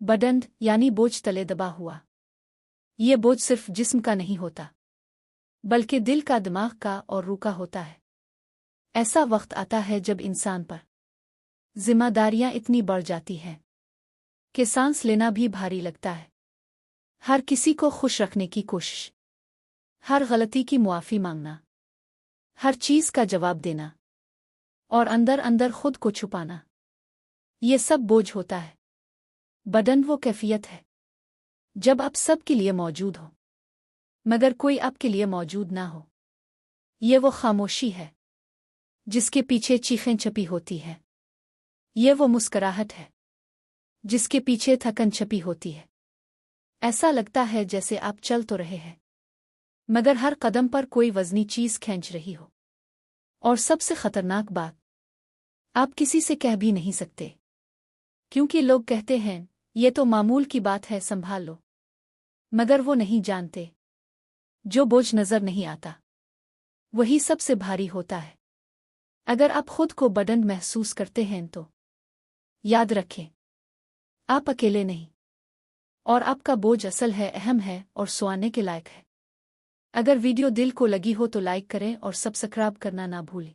Burden यानी बोझ तले दबा हुआ। ये बोझ सिर्फ जिस्म का नहीं होता, बल्कि दिल का, दिमाग का और रूह का होता है। ऐसा वक्त आता है जब इंसान पर जिम्मेदारियां इतनी बढ़ जाती हैं कि सांस लेना भी भारी लगता है। हर किसी को खुश रखने की कोशिश, हर गलती की मुआफ़ी मांगना, हर चीज़ का जवाब देना और अंदर अंदर खुद को छुपाना, ये सब बोझ होता है। बर्डन वो कैफियत है जब आप सब के लिए मौजूद हो मगर कोई आपके लिए मौजूद ना हो। ये वो खामोशी है जिसके पीछे चीखें छपी होती हैं। ये वो मुस्कुराहट है जिसके पीछे थकन छपी होती है। ऐसा लगता है जैसे आप चल तो रहे हैं मगर हर कदम पर कोई वज़नी चीज़ खींच रही हो। और सबसे खतरनाक बात, आप किसी से कह भी नहीं सकते, क्योंकि लोग कहते हैं ये तो मामूल की बात है, संभाल लो। मगर वो नहीं जानते, जो बोझ नजर नहीं आता वही सबसे भारी होता है। अगर आप खुद को बर्डन महसूस करते हैं तो याद रखें, आप अकेले नहीं, और आपका बोझ असल है, अहम है और सुनने के लायक है। अगर वीडियो दिल को लगी हो तो लाइक करें और सब्सक्राइब करना ना भूलें।